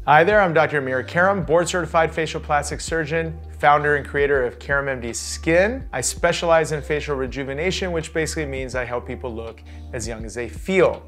Hi there, I'm Dr. Amir Karam, board-certified facial plastic surgeon, founder and creator of Karam MD Skin. I specialize in facial rejuvenation, which basically means I help people look as young as they feel.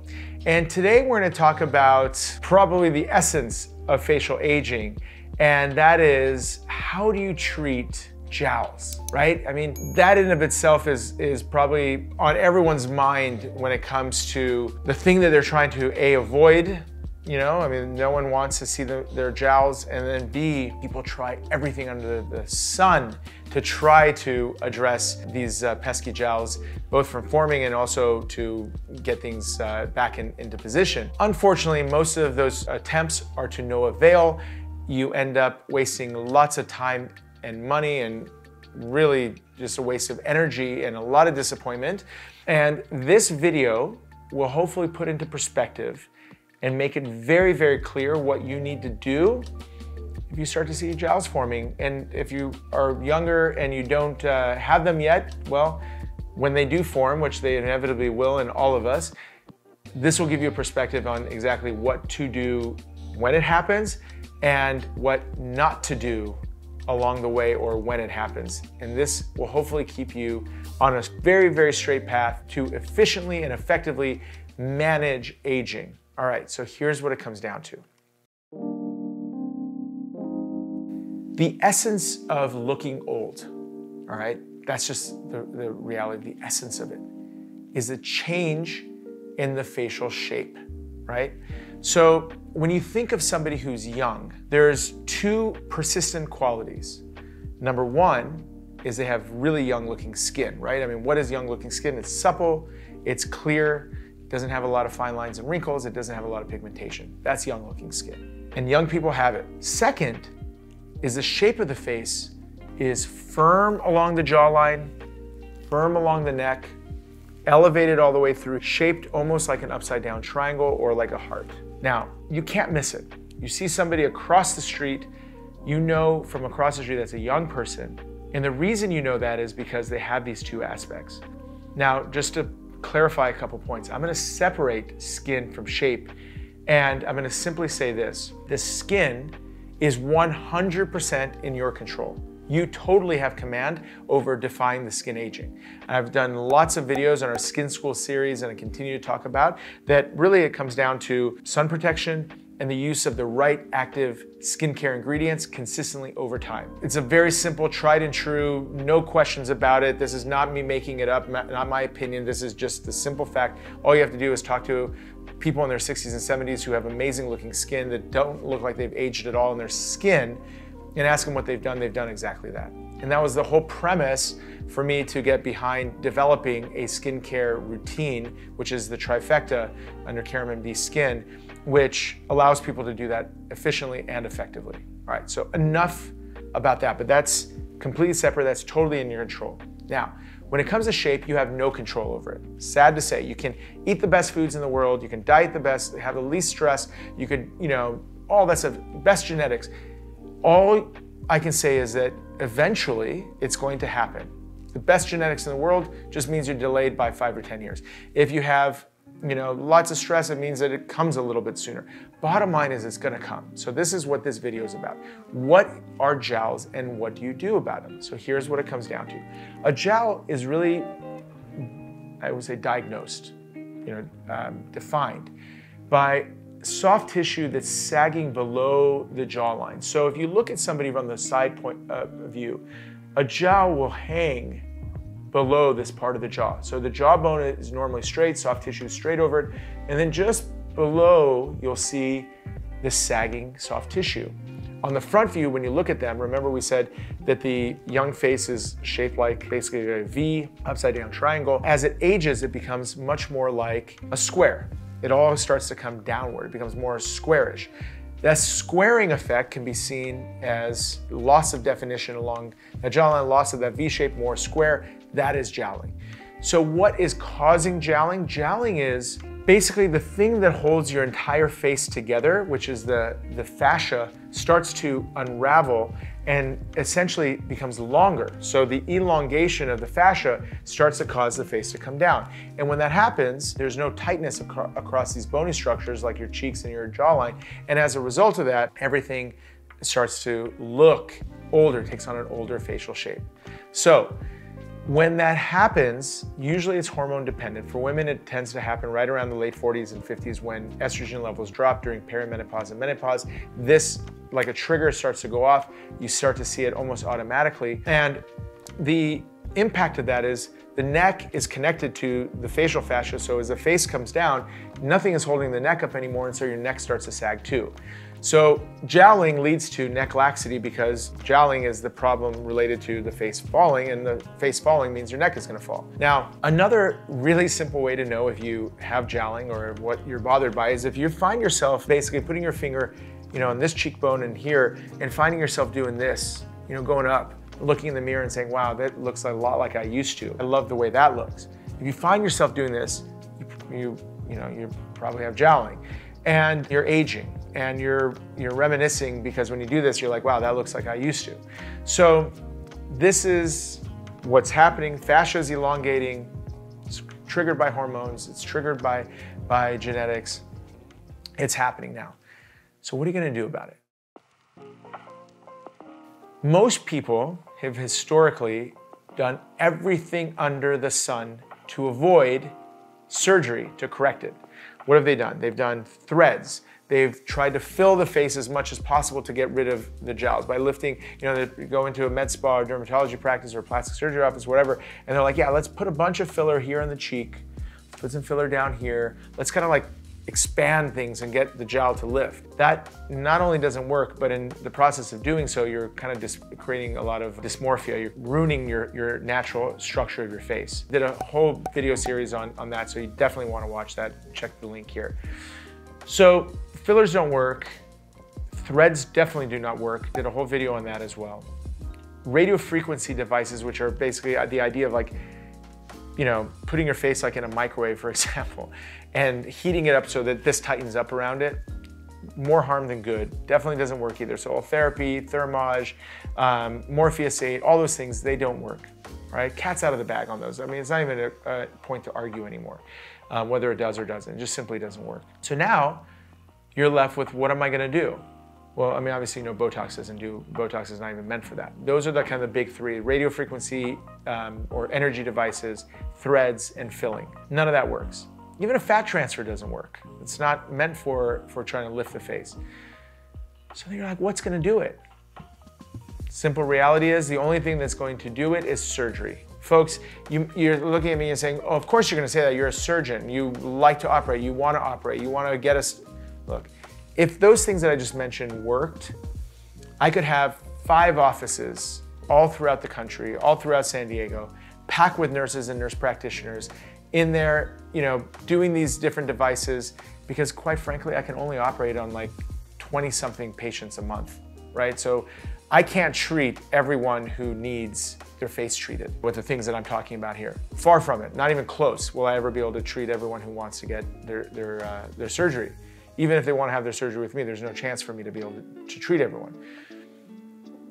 And today we're going to talk about probably the essence of facial aging, and that is, how do you treat jowls, right? I mean, that in of itself is probably on everyone's mind when it comes to the thing that they're trying to avoid. You know, I mean, no one wants to see their jowls, and then B, people try everything under the sun to try to address these pesky jowls, both from forming and also to get things back into position. Unfortunately, most of those attempts are to no avail. You end up wasting lots of time and money, and really just a waste of energy and a lot of disappointment. And this video will hopefully put into perspective and make it very, very clear what you need to do if you start to see jowls forming. And if you are younger and you don't have them yet, well, when they do form, which they inevitably will in all of us, this will give you a perspective on exactly what to do when it happens and what not to do along the way or when it happens. And this will hopefully keep you on a very, very straight path to efficiently and effectively manage aging. All right, so here's what it comes down to. The essence of looking old, all right, that's just the reality, the essence of it, is a change in the facial shape, right? So when you think of somebody who's young, there's two persistent qualities. Number one is they have really young looking skin, right? I mean, what is young looking skin? It's supple, it's clear, doesn't have a lot of fine lines and wrinkles, it doesn't have a lot of pigmentation. That's young looking skin. And young people have it. Second is the shape of the face is firm along the jawline, firm along the neck, elevated all the way through, shaped almost like an upside down triangle or like a heart. Now, you can't miss it. You see somebody across the street, you know from across the street that's a young person. And the reason you know that is because they have these two aspects. Now, just to clarify a couple points. I'm gonna separate skin from shape, and I'm gonna simply say this. The skin is 100% in your control. You totally have command over defying the skin aging. I've done lots of videos on our Skin School series, and I continue to talk about that. Really, it comes down to sun protection and the use of the right active skincare ingredients consistently over time. It's a very simple, tried and true, no questions about it. This is not me making it up, not my opinion. This is just the simple fact. All you have to do is talk to people in their 60s and 70s who have amazing looking skin that don't look like they've aged at all in their skin, and ask them what they've done exactly that. And that was the whole premise for me to get behind developing a skincare routine, which is the trifecta under Karam MD Skin, which allows people to do that efficiently and effectively. All right, so enough about that, but that's completely separate, that's totally in your control. Now, when it comes to shape, you have no control over it. Sad to say, you can eat the best foods in the world, you can diet the best, have the least stress, you could, all that stuff, best genetics. All I can say is that eventually it's going to happen. The best genetics in the world just means you're delayed by 5 or 10 years. If you have lots of stress, it means that it comes a little bit sooner. Bottom line is it's gonna come. So this is what this video is about. What are jowls and what do you do about them? So here's what it comes down to. A jowl is really, I would say, diagnosed, defined by soft tissue that's sagging below the jawline. So if you look at somebody from the side point of view, a jowl will hang below this part of the jaw. So the jawbone is normally straight, soft tissue is straight over it, and then just below you'll see the sagging soft tissue. On the front view, when you look at them, remember we said that the young face is shaped like basically a V, upside down triangle. As it ages, it becomes much more like a square. It all starts to come downward, it becomes more squarish. That squaring effect can be seen as loss of definition along the jawline, loss of that V shape, more square. That is jowling. So what is causing jowling? Jowling is basically the thing that holds your entire face together, which is the fascia, starts to unravel and essentially becomes longer. So the elongation of the fascia starts to cause the face to come down. And when that happens, there's no tightness across these bony structures like your cheeks and your jawline. And as a result of that, everything starts to look older, takes on an older facial shape. So when that happens, usually it's hormone dependent. For women, it tends to happen right around the late 40s and 50s when estrogen levels drop during perimenopause and menopause. This, like a trigger, starts to go off. You start to see it almost automatically. And the impact of that is the neck is connected to the facial fascia. So as the face comes down, nothing is holding the neck up anymore. And so your neck starts to sag too. So jowling leads to neck laxity because jowling is the problem related to the face falling, and the face falling means your neck is going to fall. Now, another really simple way to know if you have jowling or what you're bothered by is if you find yourself basically putting your finger, on this cheekbone and here and finding yourself doing this, going up, looking in the mirror and saying, wow, that looks a lot like I used to. I love the way that looks. If you find yourself doing this, you probably have jowling, and you're aging. And you're reminiscing because when you do this, you're like, wow, that looks like I used to. So this is what's happening. Fascia is elongating. It's triggered by hormones. It's triggered by genetics. It's happening now. So what are you going to do about it? Most people have historically done everything under the sun to avoid surgery to correct it. What have they done? They've done threads. They've tried to fill the face as much as possible to get rid of the jowls by lifting, they go into a med spa or dermatology practice or plastic surgery office, whatever, and they're like, yeah, let's put a bunch of filler here on the cheek, put some filler down here. Let's kind of like expand things and get the jowl to lift. That not only doesn't work, but in the process of doing so, you're kind of creating a lot of dysmorphia. You're ruining your natural structure of your face. Did a whole video series on that, so you definitely want to watch that. Check the link here. So fillers don't work. Threads definitely do not work. Did a whole video on that as well. Radio frequency devices, which are basically the idea of like, putting your face like in a microwave, for example, and heating it up so that this tightens up around it, more harm than good. Definitely doesn't work either. So therapy, Thermage, Morpheus 8, all those things, they don't work, right? Cat's out of the bag on those. I mean, it's not even a point to argue anymore, whether it does or doesn't. It just simply doesn't work. So now you're left with, what am I gonna do? Well, I mean, obviously, Botox Botox is not even meant for that. Those are the kind of the big three: radio frequency or energy devices, threads, and filling. None of that works. Even a fat transfer doesn't work. It's not meant for trying to lift the face. So then you're like, what's gonna do it? Simple reality is the only thing that's going to do it is surgery. Folks, you're looking at me and saying, oh, of course you're gonna say that. You're a surgeon. You like to operate. You wanna operate. You wanna get us, look. If those things that I just mentioned worked, I could have 5 offices all throughout the country, all throughout San Diego, packed with nurses and nurse practitioners in there, doing these different devices, because quite frankly, I can only operate on like 20-something patients a month, right? So I can't treat everyone who needs their face treated with the things that I'm talking about here. Far from it, not even close will I ever be able to treat everyone who wants to get their surgery. Even if they want to have their surgery with me, there's no chance for me to be able to treat everyone.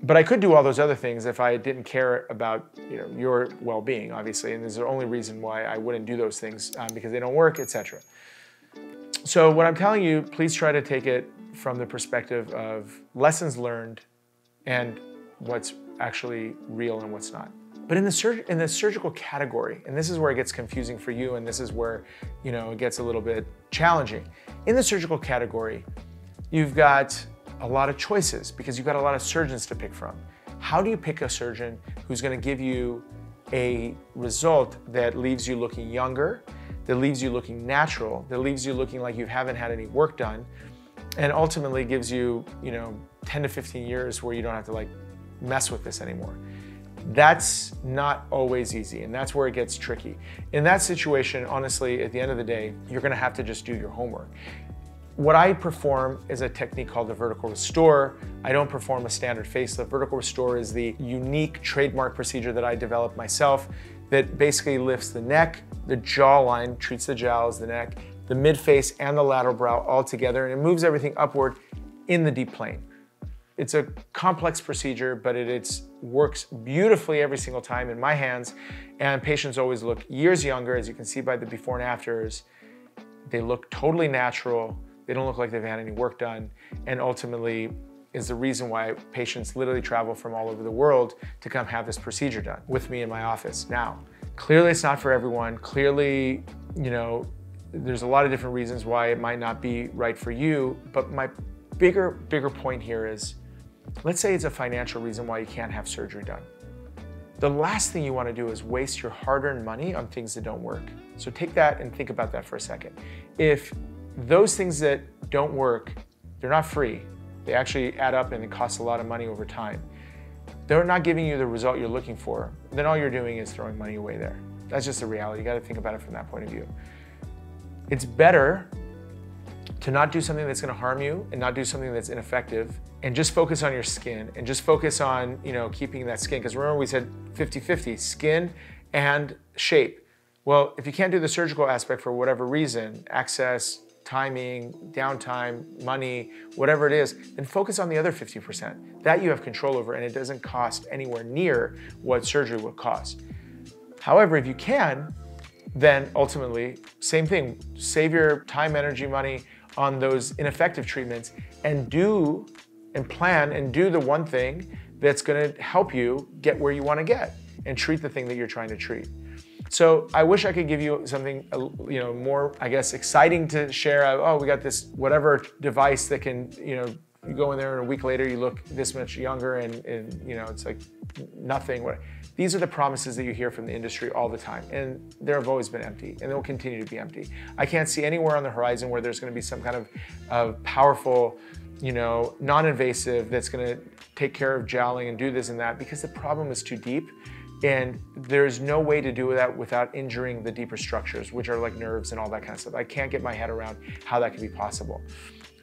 But I could do all those other things if I didn't care about your well-being, obviously, and there's the only reason why I wouldn't do those things, because they don't work, etc. So what I'm telling you, please try to take it from the perspective of lessons learned and what's actually real and what's not. But in the surgical category, and this is where it gets confusing for you, and this is where it gets a little bit challenging. In the surgical category, you've got a lot of choices because you've got a lot of surgeons to pick from. How do you pick a surgeon who's going to give you a result that leaves you looking younger, that leaves you looking natural, that leaves you looking like you haven't had any work done, and ultimately gives you 10 to 15 years where you don't have to like mess with this anymore? That's not always easy, and that's where it gets tricky. In that situation, honestly, at the end of the day, you're gonna have to just do your homework. What I perform is a technique called the vertical restore. I don't perform a standard facelift. Vertical restore is the unique trademark procedure that I developed myself that basically lifts the neck, the jawline, treats the jowls, the neck, the mid-face and the lateral brow all together, and it moves everything upward in the deep plane. It's a complex procedure, but it works beautifully every single time in my hands, and patients always look years younger, as you can see by the before and afters. They look totally natural. They don't look like they've had any work done, and ultimately is the reason why patients literally travel from all over the world to come have this procedure done with me in my office. Now, clearly it's not for everyone. Clearly, you know, there's a lot of different reasons why it might not be right for you, but my bigger point here is, let's say it's a financial reason why you can't have surgery done. The last thing you want to do is waste your hard-earned money on things that don't work. So take that and think about that for a second. If those things that don't work, they're not free, they actually add up and it costs a lot of money over time, they're not giving you the result you're looking for, then all you're doing is throwing money away there. That's just the reality. You got to think about it from that point of view. It's better to not do something that's going to harm you and not do something that's ineffective, and just focus on your skin and just focus on, you know, keeping that skin. Because remember we said 50-50, skin and shape. Well, if you can't do the surgical aspect for whatever reason, access, timing, downtime, money, whatever it is, then focus on the other 50%. That you have control over, and it doesn't cost anywhere near what surgery would cost. However, if you can, then ultimately, same thing, save your time, energy, money on those ineffective treatments, and plan and do the one thing that's gonna help you get where you wanna get, and treat the thing that you're trying to treat. So I wish I could give you something, you know, more, I guess, exciting to share. Oh, we got this whatever device that can, you know, you go in there and a week later you look this much younger, and you know, it's like nothing. These are the promises that you hear from the industry all the time, and they have always been empty, and they'll continue to be empty. I can't see anywhere on the horizon where there's going to be some kind of powerful, you know, non-invasive that's going to take care of jowling and do this and that, because the problem is too deep, and there's no way to do that without injuring the deeper structures, which are like nerves and all that kind of stuff. I can't get my head around how that could be possible.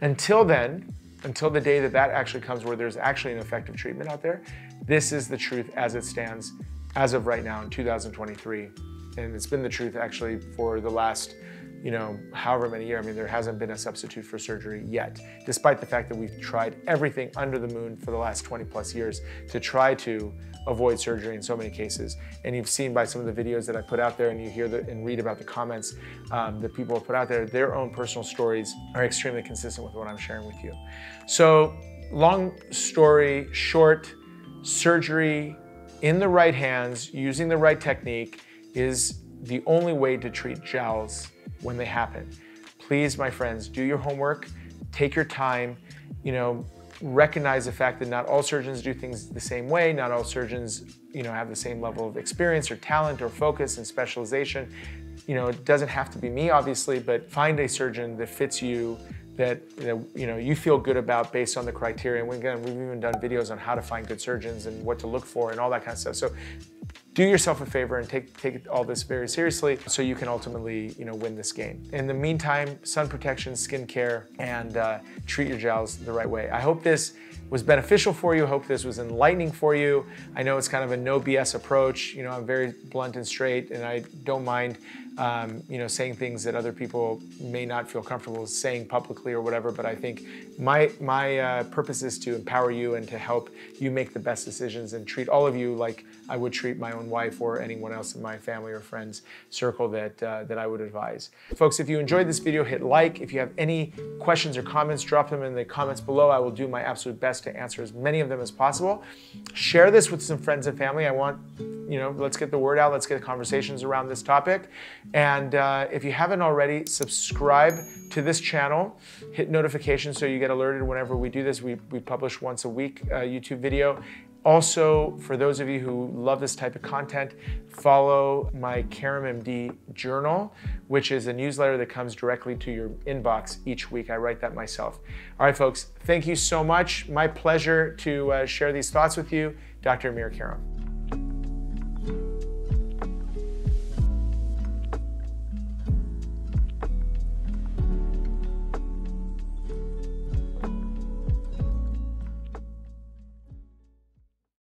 Until then, until the day that that actually comes where there's actually an effective treatment out there, this is the truth as it stands as of right now in 2023. And it's been the truth actually for the last, you know, however many years. I mean, there hasn't been a substitute for surgery yet, despite the fact that we've tried everything under the moon for the last 20+ years to try to avoid surgery in so many cases. And you've seen by some of the videos that I put out there, and you hear and read about the comments that people have put out there, their own personal stories are extremely consistent with what I'm sharing with you. So long story short, surgery in the right hands, using the right technique, is the only way to treat jowls when they happen. Please, my friends, do your homework, take your time, you know, recognize the fact that not all surgeons do things the same way. Not all surgeons, you know, have the same level of experience or talent or focus and specialization. You know, it doesn't have to be me, obviously, but find a surgeon that fits you, that you know, you feel good about based on the criteria. And again, we've even done videos on how to find good surgeons and what to look for and all that kind of stuff. So do yourself a favor and take all this very seriously, so you can ultimately, you know, win this game. In the meantime, sun protection, skin care, and treat your jowls the right way. I hope this was beneficial for you. I hope this was enlightening for you. I know it's kind of a no BS approach. You know, I'm very blunt and straight, and I don't mind, you know, saying things that other people may not feel comfortable saying publicly or whatever. But I think my purpose is to empower you and to help you make the best decisions and treat all of you like I would treat my own wife or anyone else in my family or friends circle that I would advise. Folks, if you enjoyed this video, hit like. If you have any questions or comments, drop them in the comments below. I will do my absolute best to answer as many of them as possible. Share this with some friends and family. I want, you know, let's get the word out. Let's get conversations around this topic. And if you haven't already, subscribe to this channel. Hit notifications so you get alerted whenever we do this. We publish once a week YouTube video. Also, for those of you who love this type of content, follow my Karam MD journal, which is a newsletter that comes directly to your inbox each week. I write that myself. All right, folks, thank you so much. My pleasure to share these thoughts with you. Dr. Amir Karam.